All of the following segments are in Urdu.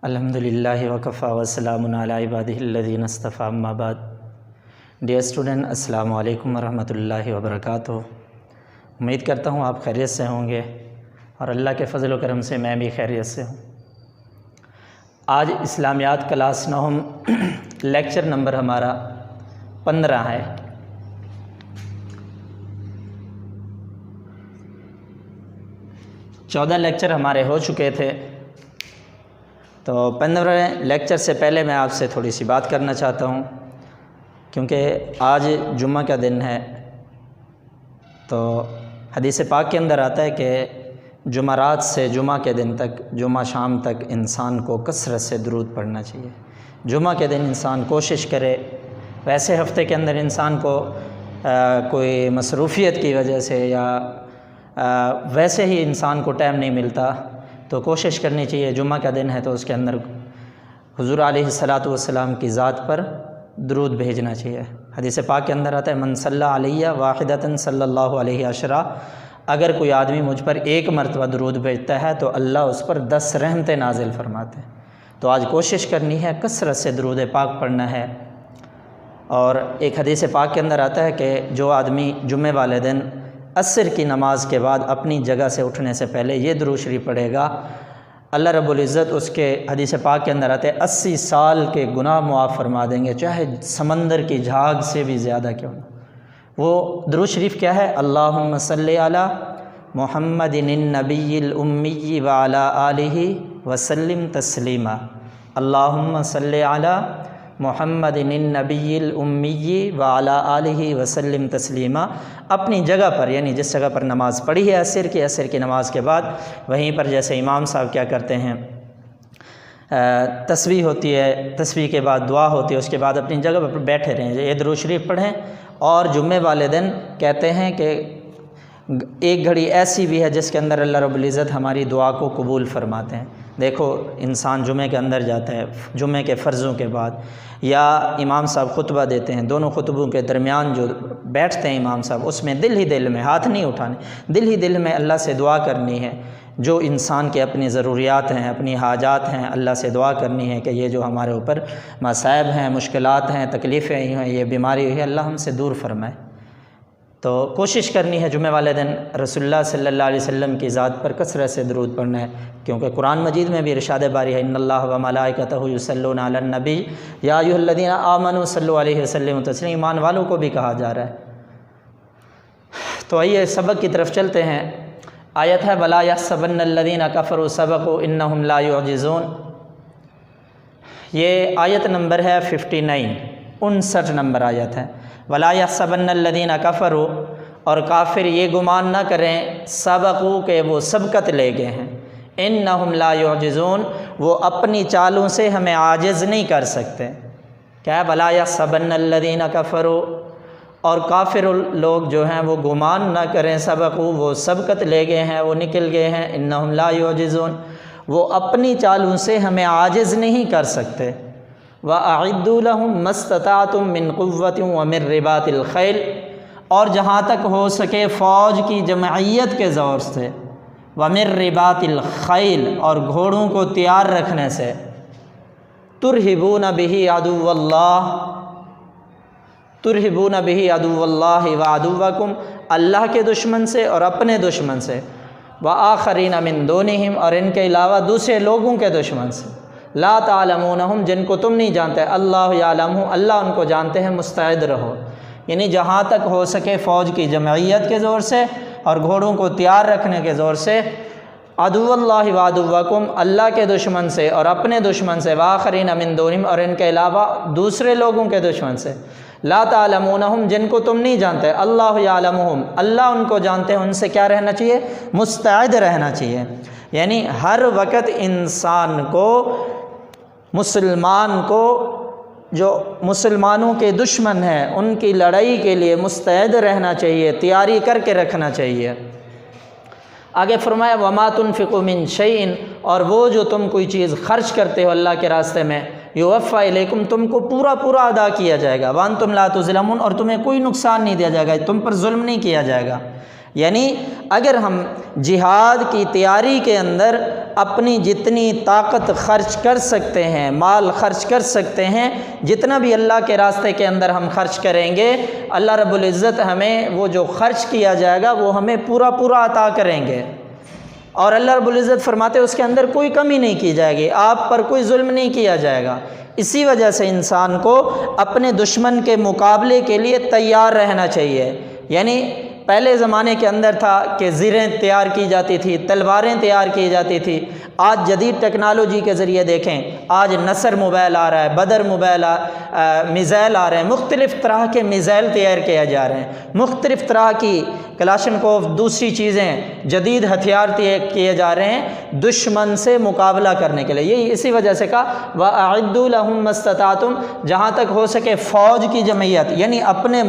الحمدللہ وکفی وسلام علی عبادہ الذین اصطفی اما بعد. ڈیئر اسٹوڈنٹ، السلام علیکم ورحمۃ اللہ وبرکاتہ. امید کرتا ہوں آپ خیریت سے ہوں گے اور اللہ کے فضل و کرم سے میں بھی خیریت سے ہوں. آج اسلامیات کلاس 9 لیکچر نمبر ہمارا 15 ہے. چودہ لیکچر ہمارے ہو چکے تھے، تو 15 لیکچر سے پہلے میں آپ سے تھوڑی سی بات کرنا چاہتا ہوں، کیونکہ آج جمعہ کا دن ہے. تو حدیث پاک کے اندر آتا ہے کہ جمعرات سے جمعہ کے دن تک، جمعہ شام تک انسان کو کثرت سے درود پڑھنا چاہیے. جمعہ کے دن انسان کوشش کرے. ویسے ہفتے کے اندر انسان کو کوئی مصروفیت کی وجہ سے یا ویسے ہی انسان کو ٹائم نہیں ملتا، تو کوشش کرنی چاہیے جمعہ کا دن ہے تو اس کے اندر حضور علیہ الصلاۃ والسلام کی ذات پر درود بھیجنا چاہیے. حدیث پاک کے اندر آتا ہے من صلی علیہ واحدۃ صلی اللہ علیہ عشرہ. اگر کوئی آدمی مجھ پر ایک مرتبہ درود بھیجتا ہے تو اللہ اس پر 10 رحمتیں نازل فرماتے ہیں. تو آج کوشش کرنی ہے، کثرت سے درود پاک پڑھنا ہے. اور ایک حدیث پاک کے اندر آتا ہے کہ جو آدمی جمعے والے دن عصر کی نماز کے بعد اپنی جگہ سے اٹھنے سے پہلے یہ درود شریف پڑھے گا، اللہ رب العزت اس کے حدیث پاک کے اندر آتے 80 سال کے گناہ معاف فرما دیں گے، چاہے سمندر کی جھاگ سے بھی زیادہ کیوں نہ. وہ درود شریف کیا ہے؟ اللہم صلی علی محمد النبی الامی وعلی آلہ وسلم تسلیما. اللہم صلی علی محمد النبی الامی وعلی آلہ وسلم تسلیما. اپنی جگہ پر، یعنی جس جگہ پر نماز پڑھی ہے عصر کی نماز کے بعد، وہیں پر جیسے امام صاحب کیا کرتے ہیں، تسبیح ہوتی ہے، تسبیح کے بعد دعا ہوتی ہے، اس کے بعد اپنی جگہ پر بیٹھے رہیں، یہ درود شریف پڑھیں. اور جمعے والے دن کہتے ہیں کہ ایک گھڑی ایسی بھی ہے جس کے اندر اللہ رب العزت ہماری دعا کو قبول فرماتے ہیں. دیکھو، انسان جمعے کے اندر جاتا ہے جمعے کے فرضوں کے بعد، یا امام صاحب خطبہ دیتے ہیں، دونوں خطبوں کے درمیان جو بیٹھتے ہیں امام صاحب، اس میں دل ہی دل میں، ہاتھ نہیں اٹھانے، دل ہی دل میں اللہ سے دعا کرنی ہے. جو انسان کے اپنی ضروریات ہیں، اپنی حاجات ہیں، اللہ سے دعا کرنی ہے کہ یہ جو ہمارے اوپر مصائب ہیں، مشکلات ہیں، تکلیفیں ہیں، یہ بیماری ہوئی ہے، اللہ ہم سے دور فرمائے. تو کوشش کرنی ہے جمعہ والے دن رسول اللہ صلی اللہ علیہ وسلم کی ذات پر کثرت سے درود پڑھنا ہے، کیونکہ قرآن مجید میں بھی ارشاد باری ہے ان اللہ و ملائکتہ یصلون علی النبی یا ایھا الذین آمنوا صلوا علیہ وسلم تسلیما. ایمان والوں کو بھی کہا جا رہا ہے. تو آئیے سبق کی طرف چلتے ہیں. آیت ہے ولا یحسبن الذین کفروا سبقوا انہم لا یعجزون. یہ آیت نمبر ہے 59 نمبر آیت ہے. ولا یحسبن الذین کفروا، اور کافر یہ گمان نہ کریں، سبقوا کہ وہ سبقت لے گئے ہیں، انہم لا یعجزون وہ اپنی چالوں سے ہمیں عاجز نہیں کر سکتے. کیا ولا یحسبن الذین کفروا، اور کافر لوگ جو ہیں وہ گمان نہ کریں، سبقوا وہ سبقت لے گئے ہیں، وہ نکل گئے ہیں، انہم لا یعجزون وہ اپنی چالوں سے ہمیں عاجز نہیں کر سکتے. وَأَعِدُّوا لَهُم مَّا اسْتَطَعْتُم مِّن قُوَّةٍ وَمِن رِّبَاطِ الْخَيْلِ، اور جہاں تک ہو سکے فوج کی جمعیت کے زور سے، وَمِن رِّبَاطِ الْخَيْلِ اور گھوڑوں کو تیار رکھنے سے، تُرْهِبُونَ بِهِ عَدُوَّ اللَّهِ وَعَدُوَّكُمْ اللہ کے دشمن سے اور اپنے دشمن سے، وَآخَرِينَ مِن دُونِهِمْ اور ان کے علاوہ دوسرے لوگوں کے دشمن سے، لا تعلمونہم جن کو تم نہیں جانتے، اللہ یعلمہ اللہ ان کو جانتے ہیں. مستعد رہو، یعنی جہاں تک ہو سکے فوج کی جمعیت کے زور سے اور گھوڑوں کو تیار رکھنے کے زور سے، عدو اللہ وعدوکم اللہ کے دشمن سے اور اپنے دشمن سے، وآخرین من دونہم اور ان کے علاوہ دوسرے لوگوں کے دشمن سے، لا تعلمونہم جن کو تم نہیں جانتے، اللہ یعلمہم اللہ ان کو جانتے ہیں. ان سے کیا رہنا چاہیے؟ مستعد رہنا چاہیے. یعنی ہر وقت انسان کو، مسلمان کو، جو مسلمانوں کے دشمن ہیں ان کی لڑائی کے لیے مستعد رہنا چاہیے، تیاری کر کے رکھنا چاہیے. آگے فرمایا وَمَا تُنْفِقُوا مِنْ شَيْءٍ اور وہ جو تم کوئی چیز خرچ کرتے ہو اللہ کے راستے میں، یوفیٰ الیکم تم کو پورا ادا کیا جائے گا، وَأَنْتُمْ لَا تُظْلَمُونَ اور تمہیں کوئی نقصان نہیں دیا جائے گا، تم پر ظلم نہیں کیا جائے گا. یعنی اگر ہم جہاد کی تیاری کے اندر اپنی جتنی طاقت خرچ کر سکتے ہیں، مال خرچ کر سکتے ہیں، جتنا بھی اللہ کے راستے کے اندر ہم خرچ کریں گے، اللہ رب العزت ہمیں وہ جو خرچ کیا جائے گا وہ ہمیں پورا پورا عطا کریں گے۔ اور اللہ رب العزت فرماتے ہیں اس کے اندر کوئی کمی نہیں کی جائے گی، آپ پر کوئی ظلم نہیں کیا جائے گا۔ اسی وجہ سے انسان کو اپنے دشمن کے مقابلے کے لیے تیار رہنا چاہیے۔ یعنی پہلے زمانے کے اندر تھا کہ زریں تیار کی جاتی تھی، تلواریں تیار کی جاتی تھی۔ آج جدید ٹیکنالوجی کے ذریعے دیکھیں، آج نصر موبائل آ رہا ہے، بدر موبائل میزائل آ رہے ہیں، مختلف طرح کے میزائل تیار کیے جا رہے ہیں، مختلف طرح کی کلاشنکوف دوسری چیزیں جدید ہتھیار کیے جا رہے ہیں دشمن سے مقابلہ کرنے کے لیے۔ یہی اسی وجہ سے کہا وَأَعِدُّوا لَهُم مَّا اسْتَطَعْتُمْ، جہاں تک ہو سکے فوج کی جمعیت، یعنی اپنے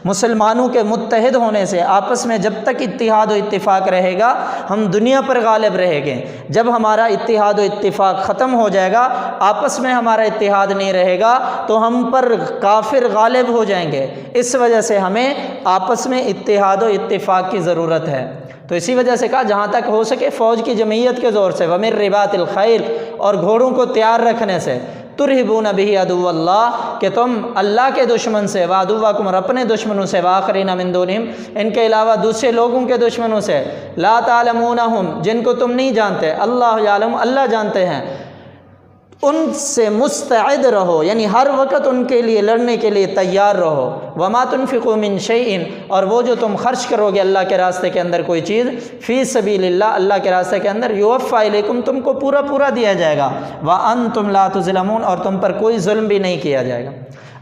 مسلمانوں کے متحد ہونے سے، آپس میں جب تک اتحاد و اتفاق رہے گا ہم دنیا پر غالب رہیں گے۔ جب ہمارا اتحاد و اتفاق ختم ہو جائے گا، آپس میں ہمارا اتحاد نہیں رہے گا تو ہم پر کافر غالب ہو جائیں گے۔ اس وجہ سے ہمیں آپس میں اتحاد و اتفاق کی ضرورت ہے۔ تو اسی وجہ سے کہا جہاں تک ہو سکے فوج کی جمعیت کے زور سے، وَمِن رِبَاطِ الْخَيْلِ، اور گھوڑوں کو تیار رکھنے سے، تُرْهِبُونَ بِهِ عَدُوَّ اللَّهِ، کہ تم اللہ کے دشمن سے، وَعَدُوَّكُمْ، اور اپنے دشمنوں سے، وَآخَرِينَ مِن دُونِهِمْ، ان کے علاوہ دوسرے لوگوں کے دشمنوں سے، لَا تَعْلَمُونَهُمْ، جن کو تم نہیں جانتے، اللہ یعلم، اللہ جانتے ہیں، ان سے مستعد رہو، یعنی ہر وقت ان کے لیے لڑنے کے لیے تیار رہو۔ وَمَا تُنْفِقُوا مِنْ شَيْءٍ، اور وہ جو تم خرچ کرو گے اللہ کے راستے کے اندر کوئی چیز، فی سبیل اللہ، اللہ کے راستے کے اندر، یوفیٰ الیکم، تم کو پورا پورا دیا جائے گا، وَأَنْتُمْ لَا تُظْلَمُونَ، اور تم پر کوئی ظلم بھی نہیں کیا جائے گا۔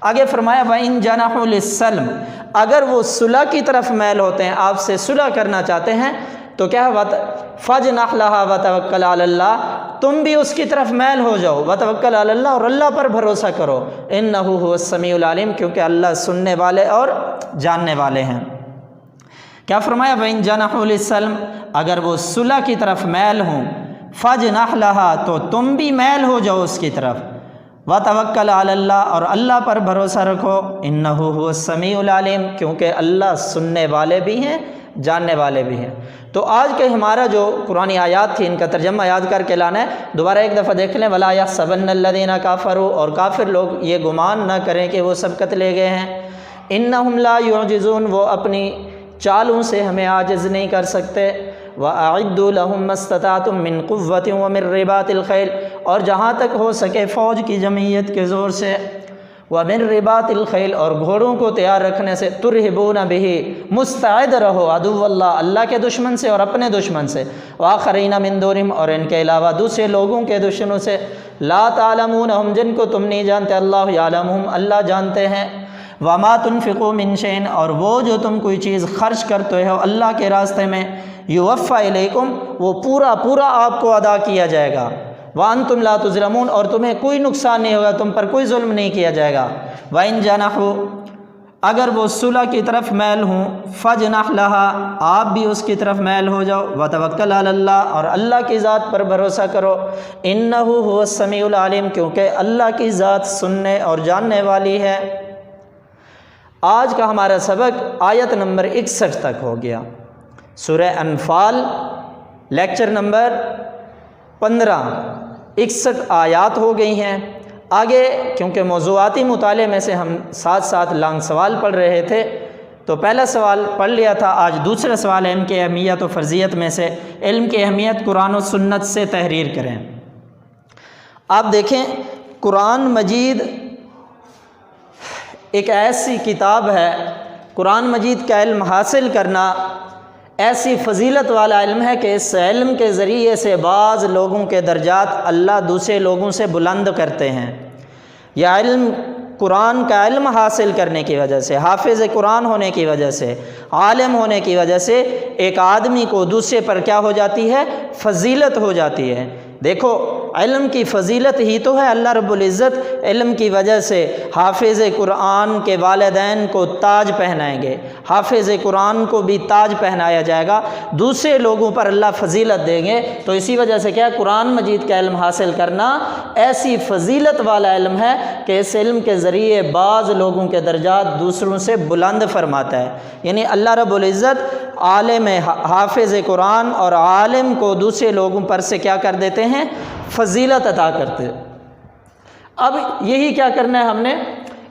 آگے فرمایا وَإِنْ جَنَحُوا لِلسَّلْمِ، اگر وہ صلح کی طرف میل ہوتے ہیں، آپ سے صلح کرنا چاہتے ہیں تو کیا ہے، فَاجْنَحْ لَهَا وَتَوَكَّلْ عَلَى اللَّهِ، تم بھی اس کی طرف میل ہو جاؤ، وَتَوَكَّلْ عَلَى اللَّهِ، اور اللہ پر بھروسہ کرو، إِنَّهُ هُوَ السَّمِيعُ الْعَلِيمُ، کیونکہ اللہ سننے والے اور جاننے والے ہیں۔ کیا فرمایا وَإِنْ جَنَحُوا لِلسَّلْمِ، اگر وہ صلح کی طرف میل ہوں، فَاجْنَحْ لَهَا، تو تم بھی میل ہو جاؤ اس کی طرف، وَتَوَكَّلْ عَلَى اللَّهِ، اور اللہ پر بھروسہ رکھو، إِنَّهُ هُوَ السَّمِيعُ الْعَلِيمُ، کیونکہ اللہ سننے والے بھی ہیں جاننے والے بھی ہیں۔ تو آج کے ہمارا جو قرآن آیات تھی ان کا ترجمہ یاد کر کے لانا ہے، دوبارہ ایک دفعہ دیکھ لیں، وَلَا يَحْسَبَنَّ الَّذِينَ كَفَرُوا، اور کافر لوگ یہ گمان نہ کریں کہ وہ سبقت لے گئے ہیں، إِنَّهُمْ لَا يُعْجِزُونَ، وہ اپنی چالوں سے ہمیں عاجز نہیں کر سکتے، وَأَعِدُّوا لَهُم مَّا اسْتَطَعْتُم مِّن قُوَّةٍ وَمِن رِّبَاطِ الْخَيْلِ، اور جہاں تک ہو سکے فوج کی جمعیت کے زور سے، وَمِن رِّبَاطِ الْخَيْلِ، اور گھوڑوں کو تیار رکھنے سے، تُرْهِبُونَ بِهِ، مستعد رہو، عدو اللہ کے دشمن سے اور اپنے دشمن سے، وَآخَرِينَ مِن دُونِهِمْ، اور ان کے علاوہ دوسرے لوگوں کے دشمنوں سے، لَا تَعْلَمُونَهُمْ، جن کو تم نہیں جانتے، اللہ یعلمہم، اللہ جانتے ہیں، وَمَا تُنْفِقُوا مِن شَيْءٍ، اور وہ جو تم کوئی چیز خرچ کرتے ہو اللہ کے راستے میں، یوفیٰ الیکم، وہ پورا پورا آپ کو ادا کیا جائے گا، وَأَنْتُمْ لَا تُظْلَمُونَ، اور تمہیں کوئی نقصان نہیں ہوگا، تم پر کوئی ظلم نہیں کیا جائے گا۔ وَإِنْ جَنَحُوا، اگر وہ صلح کی طرف میل ہوں، فَاجْنَحْ لَهَا، آپ بھی اس کی طرف میل ہو جاؤ، وَتَوَكَّلْ عَلَى اللَّهِ، اور اللہ کی ذات پر بھروسہ کرو، إِنَّهُ هُوَ السَّمِيعُ الْعَلِيمُ، کیونکہ اللہ کی ذات سننے اور جاننے والی ہے۔ آج کا ہمارا سبق آیت نمبر 61 تک ہو گیا، سورہ انفال، لیکچر نمبر 15، 61 آیات ہو گئی ہیں۔ آگے کیونکہ موضوعاتی مطالعے میں سے ہم ساتھ ساتھ لانگ سوال پڑھ رہے تھے، تو پہلا سوال پڑھ لیا تھا، آج دوسرا سوال علم کی اہمیت و فرضیت میں سے، علم کی اہمیت قرآن و سنت سے تحریر کریں۔ آپ دیکھیں قرآن مجید ایک ایسی کتاب ہے، قرآن مجید کا علم حاصل کرنا ایسی فضیلت والا علم ہے کہ اس علم کے ذریعے سے بعض لوگوں کے درجات اللہ دوسرے لوگوں سے بلند کرتے ہیں۔ یہ علم قرآن کا علم حاصل کرنے کی وجہ سے، حافظ قرآن ہونے کی وجہ سے، عالم ہونے کی وجہ سے ایک آدمی کو دوسرے پر کیا ہو جاتی ہے، فضیلت ہو جاتی ہے۔ دیکھو علم کی فضیلت ہی تو ہے اللہ رب العزت علم کی وجہ سے حافظ قرآن کے والدین کو تاج پہنائیں گے، حافظ قرآن کو بھی تاج پہنایا جائے گا، دوسرے لوگوں پر اللہ فضیلت دیں گے۔ تو اسی وجہ سے کیا قرآن مجید کا علم حاصل کرنا ایسی فضیلت والا علم ہے کہ اس علم کے ذریعے بعض لوگوں کے درجات دوسروں سے بلند فرماتا ہے۔ یعنی اللہ رب العزت عالم حافظ قرآن اور عالم کو دوسرے لوگوں پر سے کیا کر دیتے ہیں؟ فضیلت عطا کرتے۔ اب یہی کیا کرنا ہے ہم نے؟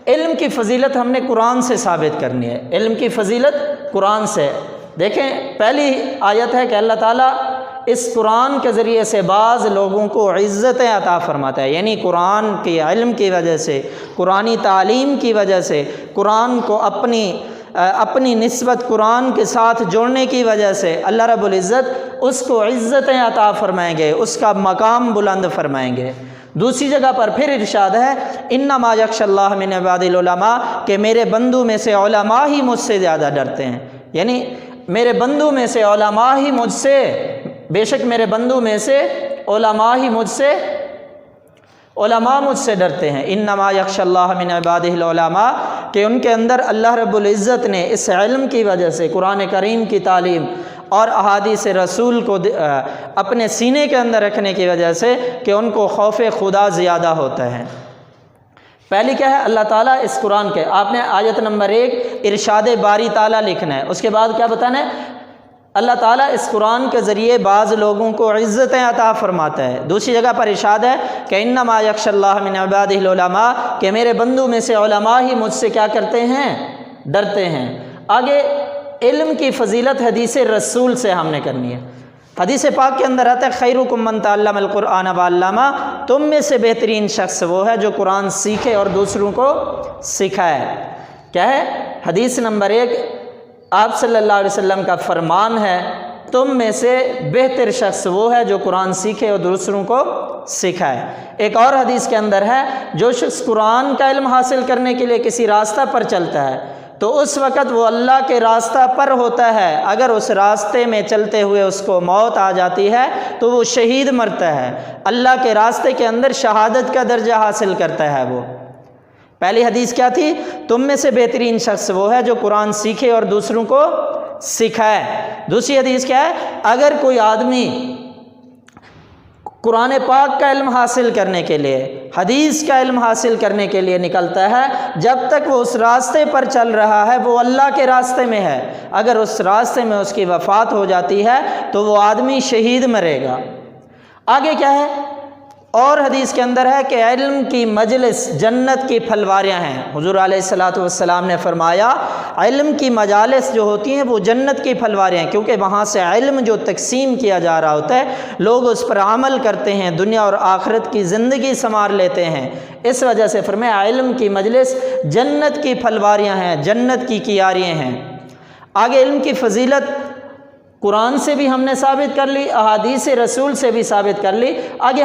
علم کی فضیلت ہم نے قرآن سے ثابت کرنی ہے۔ علم کی فضیلت قرآن سے، دیکھیں پہلی آیت ہے کہ اللہ تعالیٰ اس قرآن کے ذریعے سے بعض لوگوں کو عزتیں عطا فرماتا ہے، یعنی قرآن کے علم کی وجہ سے، قرآنی تعلیم کی وجہ سے، قرآن کو اپنی نسبت قرآن کے ساتھ جوڑنے کی وجہ سے اللہ رب العزت اس کو عزتیں عطا فرمائیں گے، اس کا مقام بلند فرمائیں گے۔ دوسری جگہ پر پھر ارشاد ہے انما یخشی اللہ من عباد العلماء، کہ میرے بندوں میں سے علماء ہی مجھ سے زیادہ ڈرتے ہیں، یعنی میرے بندوں میں سے علماء ہی مجھ سے، بے شک میرے بندوں میں سے علماء ہی مجھ سے ڈرتے ہیں۔ انما یخشی اللہ من عبادہ العلماء، کہ ان کے اندر اللہ رب العزت نے اس علم کی وجہ سے، قرآن کریم کی تعلیم اور احادیث رسول کو اپنے سینے کے اندر رکھنے کی وجہ سے کہ ان کو خوف خدا زیادہ ہوتا ہے۔ پہلی کیا ہے؟ اللہ تعالیٰ اس قرآن کے، آپ نے آیت نمبر 1 ارشاد باری تعالیٰ لکھنا ہے، اس کے بعد کیا بتانا ہے؟ اللہ تعالیٰ اس قرآن کے ذریعے بعض لوگوں کو عزتیں عطا فرماتا ہے۔ دوسری جگہ پر ارشاد ہے کہ انما یخشی اللہ من عبادہ العلماء، کہ میرے بندوں میں سے علماء ہی مجھ سے کیا کرتے ہیں؟ ڈرتے ہیں۔ آگے علم کی فضیلت حدیث رسول سے ہم نے کرنی ہے۔ حدیث پاک کے اندر آتا ہے خیرکم من تعلم القرآن وعلمہ، تم میں سے بہترین شخص وہ ہے جو قرآن سیکھے اور دوسروں کو سکھائے۔ کیا ہے؟ حدیث نمبر 1 آپ صلی اللہ علیہ وسلم کا فرمان ہے، تم میں سے بہتر شخص وہ ہے جو قرآن سیکھے اور دوسروں کو سکھائے۔ ایک اور حدیث کے اندر ہے جو شخص قرآن کا علم حاصل کرنے کے لیے کسی راستہ پر چلتا ہے تو اس وقت وہ اللہ کے راستہ پر ہوتا ہے، اگر اس راستے میں چلتے ہوئے اس کو موت آ جاتی ہے تو وہ شہید مرتا ہے، اللہ کے راستے کے اندر شہادت کا درجہ حاصل کرتا ہے وہ۔ پہلی حدیث کیا تھی؟ تم میں سے بہترین شخص وہ ہے جو قرآن سیکھے اور دوسروں کو سکھائے۔ دوسری حدیث کیا ہے؟ اگر کوئی آدمی قرآن پاک کا علم حاصل کرنے کے لیے، حدیث کا علم حاصل کرنے کے لیے نکلتا ہے، جب تک وہ اس راستے پر چل رہا ہے وہ اللہ کے راستے میں ہے، اگر اس راستے میں اس کی وفات ہو جاتی ہے تو وہ آدمی شہید مرے گا۔ آگے کیا ہے؟ اور حدیث کے اندر ہے کہ علم کی مجلس جنت کی پھلواریاں ہیں۔ حضور علیہ الصلوۃ والسلام نے فرمایا علم کی مجالس جو ہوتی ہیں وہ جنت کی پھلواریاں ہیں، کیونکہ وہاں سے علم جو تقسیم کیا جا رہا ہوتا ہے لوگ اس پر عمل کرتے ہیں، دنیا اور آخرت کی زندگی سنوار لیتے ہیں۔ اس وجہ سے فرمایا علم کی مجلس جنت کی پھلواریاں ہیں، جنت کی کیاریاں ہیں۔ آگے علم کی فضیلت قرآن سے بھی ہم نے ثابت کر لی، احادیث رسول سے بھی ثابت کر لی۔ آگے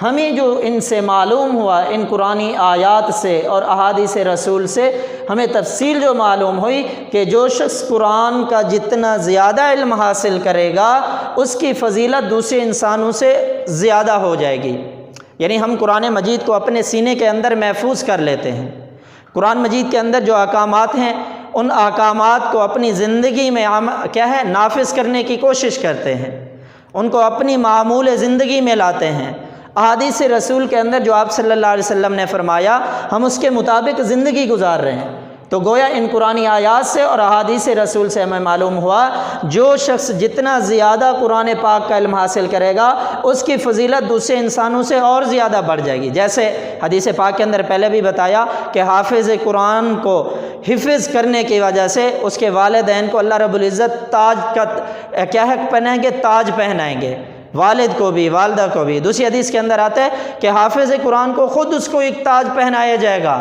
ہمیں جو ان سے معلوم ہوا، ان قرآنی آیات سے اور احادیث رسول سے ہمیں تفصیل جو معلوم ہوئی کہ جو شخص قرآن کا جتنا زیادہ علم حاصل کرے گا اس کی فضیلت دوسرے انسانوں سے زیادہ ہو جائے گی۔ یعنی ہم قرآن مجید کو اپنے سینے کے اندر محفوظ کر لیتے ہیں، قرآن مجید کے اندر جو احکامات ہیں ان احکامات کو اپنی زندگی میں کیا ہے نافذ کرنے کی کوشش کرتے ہیں، ان کو اپنی معمول زندگی میں لاتے ہیں۔ احادیث رسول کے اندر جو آپ صلی اللہ علیہ وسلم نے فرمایا ہم اس کے مطابق زندگی گزار رہے ہیں۔ تو گویا ان قرآنی آیات سے اور احادیث رسول سے ہمیں معلوم ہوا جو شخص جتنا زیادہ قرآن پاک کا علم حاصل کرے گا اس کی فضیلت دوسرے انسانوں سے اور زیادہ بڑھ جائے گی۔ جیسے حدیث پاک کے اندر پہلے بھی بتایا کہ حافظ قرآن کو حفظ کرنے کی وجہ سے اس کے والدین کو اللہ رب العزت تاج کا کیا ہے پہنائیں گے، تاج پہنائیں گے، والد کو بھی والدہ کو بھی۔ دوسری حدیث کے اندر آتا ہے کہ حافظ قرآن کو خود اس کو ایک تاج پہنایا جائے گا،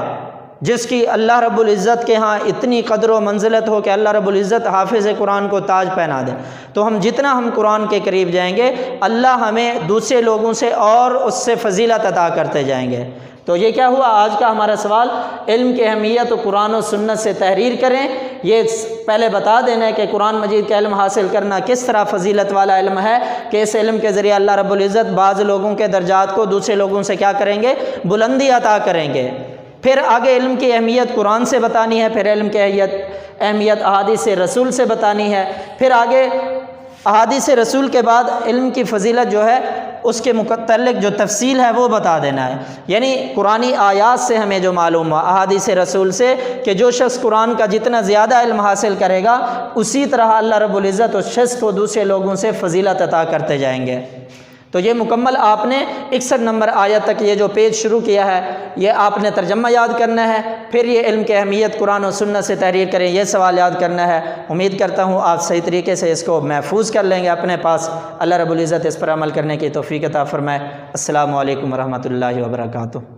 جس کی اللہ رب العزت کے ہاں اتنی قدر و منزلت ہو کہ اللہ رب العزت حافظ قرآن کو تاج پہنا دے، تو ہم جتنا ہم قرآن کے قریب جائیں گے اللہ ہمیں دوسرے لوگوں سے اور اس سے فضیلت عطا کرتے جائیں گے۔ تو یہ کیا ہوا آج کا ہمارا سوال، علم کی اہمیت و قرآن و سنت سے تحریر کریں۔ یہ پہلے بتا دینا ہے کہ قرآن مجید کا علم حاصل کرنا کس طرح فضیلت والا علم ہے کہ اس علم کے ذریعے اللہ رب العزت بعض لوگوں کے درجات کو دوسرے لوگوں سے کیا کریں گے، بلندی عطا کریں گے۔ پھر آگے علم کی اہمیت قرآن سے بتانی ہے، پھر علم کی اہمیت احادیث رسول سے بتانی ہے، پھر آگے احادیث رسول کے بعد علم کی فضیلت جو ہے اس کے متعلق جو تفصیل ہے وہ بتا دینا ہے۔ یعنی قرآنی آیات سے ہمیں جو معلوم ہوا، احادیث رسول سے، کہ جو شخص قرآن کا جتنا زیادہ علم حاصل کرے گا اسی طرح اللہ رب العزت اس شخص کو دوسرے لوگوں سے فضیلت عطا کرتے جائیں گے۔ تو یہ مکمل آپ نے 61 نمبر آیت تک یہ جو پیج شروع کیا ہے یہ آپ نے ترجمہ یاد کرنا ہے، پھر یہ علم کی اہمیت قرآن و سنت سے تحریر کریں، یہ سوال یاد کرنا ہے۔ امید کرتا ہوں آپ صحیح طریقے سے اس کو محفوظ کر لیں گے اپنے پاس۔ اللہ رب العزت اس پر عمل کرنے کی توفیق عطا فرمائے۔ السلام علیکم ورحمۃ اللہ وبرکاتہ۔